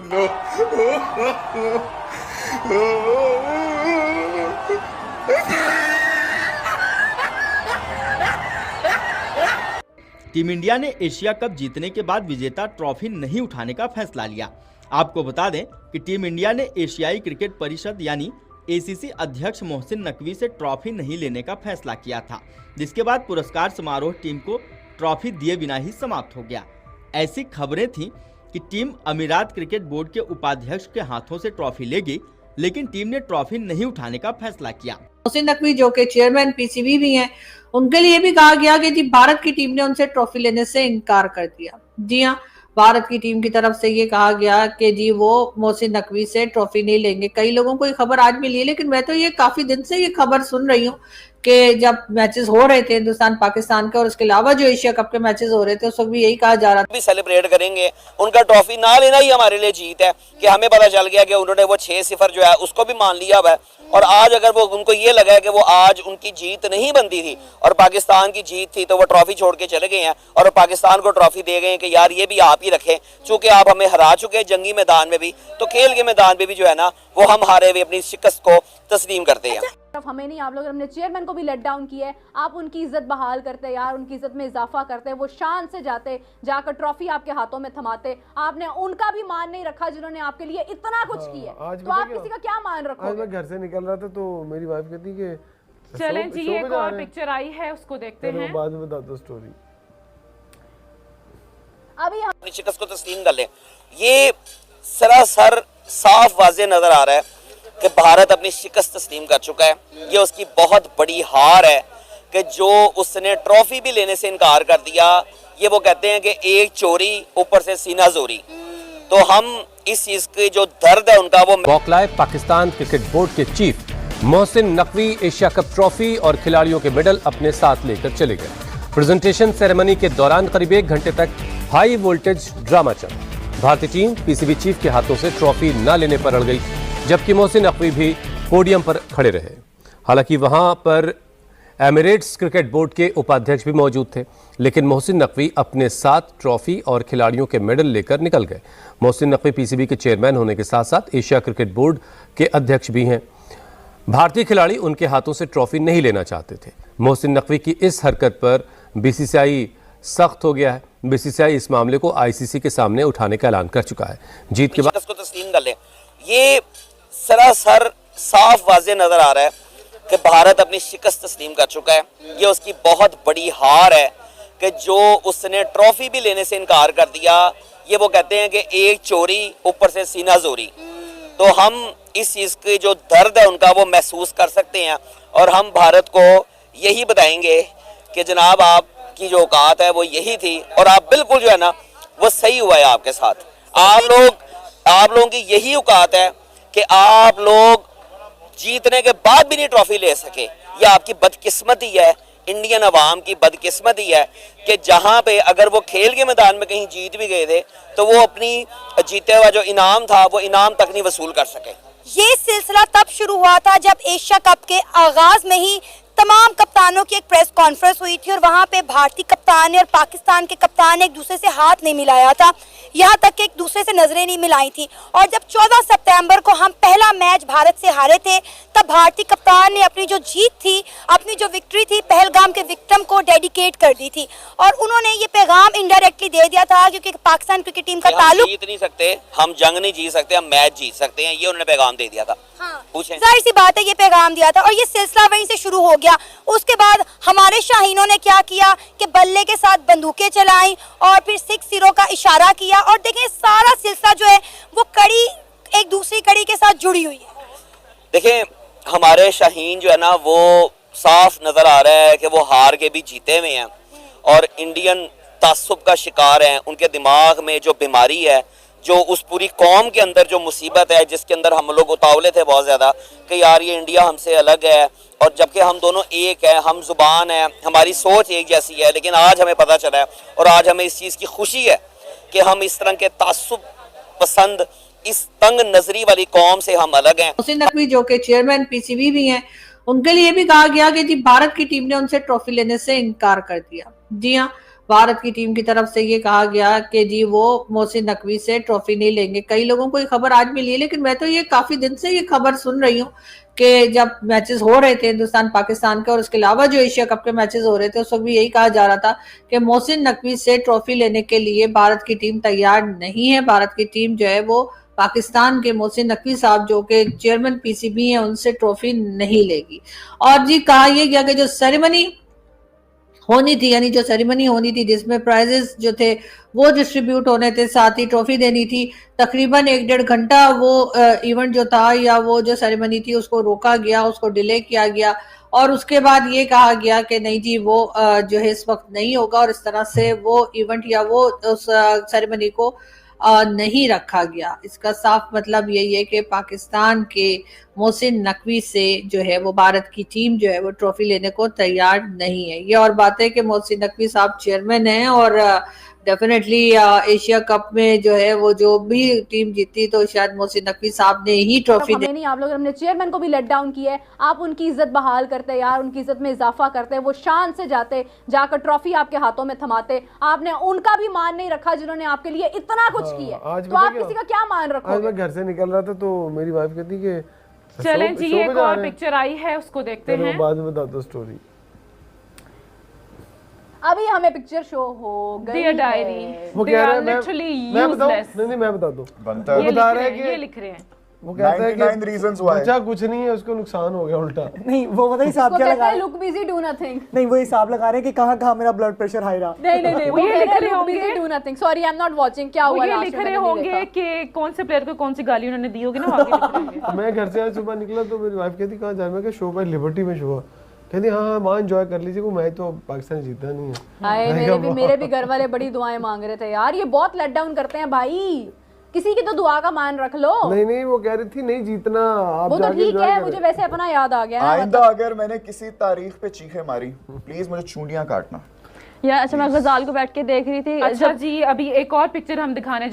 Team India ने Asia cup जीतने के बाद विजेता ट्रॉफी नहीं उठाने का फैसला लिया। आपको बता दें कि टीम इंडिया ने एशियाई क्रिकेट परिषद यानी एसीसी अध्यक्ष मोहसिन नकवी से ट्रॉफी नहीं लेने का फैसला किया था, जिसके बाद पुरस्कार समारोह टीम को ट्रॉफी दिए बिना ही समाप्त हो गया। ऐसी खबरें थीं कि टीम अमीरात क्रिकेट बोर्ड के उपाध्यक्ष के हाथों से ट्रॉफी लेगी, लेकिन टीम ने ट्रॉफी नहीं उठाने का फैसला किया। मोहसिन नकवी जो कि चेयरमैन पीसीबी भी हैं, उनके लिए भी कहा गया कि जी भारत की टीम ने उनसे ट्रॉफी लेने से इनकार कर दिया। जी हाँ, भारत की टीम की तरफ से ये कहा गया कि जी वो मोहसिन नकवी से ट्रॉफी नहीं लेंगे। कई लोगों को ये खबर आज मिली है, लेकिन मैं तो ये काफी दिन से ये खबर सुन रही हूँ कि जब मैचेस हो रहे थे हिंदुस्तान पाकिस्तान के और उसके अलावा जो एशिया कप के मैचेस हो रहे थे उस वक्त भी यही कहा जा रहा था भी सेलिब्रेट करेंगे। उनका ट्रॉफी ना लेना ही हमारे लिए जीत है कि हमें पता चल गया कि उन्होंने वो 6-0 जो है उसको भी मान लिया हुआ है, और आज अगर वो उनको ये लगा है कि वो आज उनकी जीत नहीं बनती थी और पाकिस्तान की जीत थी, तो वो ट्रॉफी छोड़ के चले गए हैं और पाकिस्तान को ट्रॉफी दे गए हैं कि यार ये भी आप ही रखें, चूंकि आप हमें हरा चुके हैं जंगी मैदान में भी, तो खेल के मैदान में भी जो है ना वो हम हारे हुए अपनी शिकस्त को तस्लीम करते हैं। हमें नहीं, आप लोग हमने चेयरमैन को भी लेट डाउन किया है। आप उनकी इज्जत बहाल करते यार, उनकी इज्जत में इजाफा करते, वो शान से जाते, जाकर ट्रॉफी आपके हाथों में थमाते। आपने उनका भी मान नहीं रखा जिन्होंने आपके लिए इतना कुछ किया, तो आप किसी का क्या मान रखोगे? आज मैं घर से निकल रहा था तो मेरी वाइफ कहती कि चलें जी एक और पिक्चर आई है उसको देखते हैं, बाद में बता दो स्टोरी। अभी हम अपनी शिकस्त को तस्लीम कर लें। ये सरासर साफ वाज़ेह नजर आ रहा है कि भारत अपनी शिकस्त तस्लीम कर चुका है। ये उसकी बहुत बड़ी हार है कि जो उसने ट्रॉफी भी लेने से इनकार कर दिया। ये वो कहते हैं कि एक चोरी ऊपर से सीना जोरी, तो हम इस चीज के जो दर्द है उनका वो बौखलाए पाकिस्तान क्रिकेट बोर्ड के chief Mohsin Naqvi Asia cup trophy और खिलाड़ियों के मेडल अपने साथ लेकर चले गए। प्रेजेंटेशन सेरेमनी के दौरान करीब 1 घंटे तक हाई वोल्टेज ड्रामा चला। भारतीय टीम पीसीबी चीफ के हाथों से ट्रॉफी न लेने पर अड़ गई, जबकि मोहसिन नकवी भी पोडियम पर खड़े रहे। हालांकि वहां पर एमिरेट्स क्रिकेट बोर्ड के उपाध्यक्ष भी मौजूद थे, लेकिन मोहसिन नकवी अपने साथ ट्रॉफी और खिलाड़ियों के मेडल लेकर निकल गए। मोहसिन नकवी पीसीबी के चेयरमैन होने के साथ साथ एशिया क्रिकेट बोर्ड के अध्यक्ष भी हैं। भारतीय खिलाड़ी उनके हाथों से ट्रॉफी नहीं लेना चाहते थे। मोहसिन नकवी की इस हरकत पर बीसीसीआई सख्त हो गया है। बीसीसीआई इस मामले को आईसीसी के सामने उठाने का ऐलान कर चुका है। जीत के बाद इसको तस्लीम कर लें। ये सरासर साफ वाज़ेह नजर आ रहा है कि भारत अपनी शिकस्त तस्लीम कर चुका है। ये उसकी बहुत बड़ी हार है कि जो उसने ट्रॉफी भी लेने से इनकार कर दिया। ये वो कहते हैं कि एक चोरी ऊपर से सीना जोरी, तो हम इस चीज के जो दर्द है उनका वो महसूस कर सकते हैं, और हम भारत को यही बताएंगे कि जनाब आपकी जो औकात है वो यही थी, और आप बिल्कुल जो है ना वो सही हुआ है आपके साथ। आप लोगों की यही औकात है कि आप लोग जीतने के बाद भी नहीं ट्रॉफी ले सके। ये आपकी बदकिस्मती है, इंडियन अवाम की बदकिस्मती है कि जहां पे अगर वो खेल के मैदान में कहीं जीत भी गए थे तो वो अपनी जीते हुआ जो इनाम था वो इनाम तक नहीं वसूल कर सके। ये सिलसिला तब शुरू हुआ था जब एशिया कप के आगाज में ही तमाम कप्तानों की एक प्रेस कॉन्फ्रेंस हुई थी और वहां पे भारतीय कप्तान ने और पाकिस्तान के कप्तान ने एक दूसरे से हाथ नहीं मिलाया था, यहाँ तक कि एक दूसरे से नजरें नहीं मिलाई थी। और जब 14 सितंबर को हम पहला मैच भारत से हारे थे, तब भारतीय कप्तान ने अपनी जो जीत थी, अपनी जो विक्ट्री थी, पहलगाम के विक्टिम को डेडिकेट कर दी थी। और उन्होंने ये पैगाम इनडायरेक्टली दे दिया था, क्योंकि पाकिस्तान क्रिकेट टीम का ताल्लुक जीत नहीं सकते, हम जंग नहीं जीत सकते, हम मैच जीत सकते हैं, ये उन्होंने पैगाम दे दिया था। हाँ, पूछें। जाहिर सी बात है ये पैगाम दिया था और ये सिलसिला वहीं से शुरू हो गया। उसके बाद हमारे शाहीनों ने क्या किया कि बल्ले के साथ बंदूकें चलाई और फिर 6-0 का इशारा किया, और देखें सारा सिलसिला जो है वो कड़ी एक दूसरी कड़ी के साथ जुड़ी हुई है। देखें हमारे शाहीन जो है ना वो साफ नजर आ रहा है कि वो हार के भी जीते हुए हैं और इंडियन तासुब का शिकार हैं। उनके दिमाग में जो बीमारी है, जो उस पूरी कौम के अंदर जो मुसीबत है, जिसके अंदर हम लोग उतावले थे बहुत ज़्यादा कि यार ये इंडिया हमसे अलग है, और जबकि हम दोनों एक है, हम जुबान है, हमारी सोच एक जैसी है, लेकिन आज हमें पता चला है और आज हमें इस चीज़ की खुशी है कि हम इस तरह के तासुब पसंद, इस तंग नजरी वाली कौम से हम अलग हैं। मोहसिन नकवी जो कि चेयरमैन पीसीबी भी हैं, उनके लिए भी कहा गया कि जी भारत की टीम ने उनसे ट्रॉफी लेने से इनकार कर दिया। जी हाँ, भारत की टीम की तरफ से ये कहा गया कि जी वो मोहसिन नकवी से ट्रॉफी नहीं लेंगे। कई लोगों को ये खबर आज मिली है, लेकिन मैं तो ये काफी दिन से ये खबर सुन रही हूँ कि जब मैचेस हो रहे थे हिंदुस्तान पाकिस्तान के और उसके अलावा जो एशिया कप के मैचेस हो रहे थे उस वक्त भी यही कहा जा रहा था कि मोहसिन नकवी से ट्रॉफी लेने के लिए भारत की टीम तैयार नहीं है। भारत की टीम जो है वो पाकिस्तान के मोहसिन नकवी साहब जो कि चेयरमैन पीसीबी हैं उनसे ट्रॉफी नहीं लेगी। और जी कहा यह गया कि जो सेरेमनी होनी थी, यानी जो सेरेमनी होनी थी जिसमें प्राइजेस जो थे वो डिस्ट्रीब्यूट होने थे, साथ ही ट्रॉफी देनी थी, तकरीबन 1-1.5 घंटा वो इवेंट जो था या वो जो सेरेमनी थी उसको रोका गया, उसको डिले किया गया और उसके बाद ये कहा गया कि नहीं जी वो जो है इस वक्त नहीं होगा और इस तरह से वो इवेंट या वो उस सेरेमनी को नहीं रखा गया। इसका साफ मतलब यही है कि पाकिस्तान के मोहसिन नकवी से जो है वो भारत की टीम जो है वो ट्रॉफी लेने को तैयार नहीं है। ये और बात है कि मोहसिन नकवी साहब चेयरमैन हैं और डेफिनेटली एशिया कप में जो है वो जो भी टीम जीती तो शायद मोहसिन नकवी साहब ने ही ट्रॉफी हमें नहीं, आप लोग अपने चेयरमैन को भी लेट डाउन किया है। आप उनकी इज्जत बहाल करते यार, उनकी इज्जत में इजाफा करते, वो शान से जाते, जाकर ट्रॉफी आपके हाथों में थमाते। आपने उनका भी मान नहीं रखा जिन्होंने आपके लिए इतना कुछ किया, तो आप किसी का क्या मान रखोगे? आज मैं घर से निकल रहा था तो मेरी वाइफ कहती कि चलें जी, एक और पिक्चर आई है उसको देखते हैं। बाद में बता दो स्टोरी। अभी हमें पिक्चर शो हो गई डियर डायरी, वो कह रहा है मैं बताऊं? नहीं मैं बता दूं। बनता है। वो बता रहे हैं कि ये लिख रहे हैं वो कहता है 99 reasons why। बच्चा कुछ नहीं है, उसको नुकसान हो गया उल्टा। नहीं वो पता हिसाब क्या लगा रहे हैं? Look busy do nothing. नहीं वो हिसाब लगा रहे हैं कि कहाँ कहाँ मेरा ब्लड प्रेशर हाई रहा। नहीं वो ये लिख रहे होंगे busy do nothing. Sorry I am not watching. क्या हुआ? ये लिख रहे होंगे कि कौन से प्लेयर को कौन सी गाली उन्होंने दी होगी ना, आगे लिख रहे होंगे। मैं घर से आज सुबह निकला तो मेरी वाइफ कहती कहाँ जा, मैं क्या शो पर लिबर्टी में शो। कहती हाँ मां एंजॉय कर लीजिए, वो मैच तो पाकिस्तान जीता नहीं है। हाय मेरे भी घर वाले बड़ी दुआएं मांग रहे थे यार, ये बहुत लेट डाउन करते हैं भाई, किसी की तो दुआ का मान रख लो। नहीं वो कह रही थी नहीं जीतना आप वो तो ठीक है, मुझे वैसे अपना याद आ गया। आइंदा अगर मैंने किसी तारीख पे चीखें मारी प्लीज मुझे चूड़ियां काटना। यार अच्छा मैं गजाल को बैठ के देख रही थी। अच्छा जी, अभी एक और पिक्चर हम दिखाने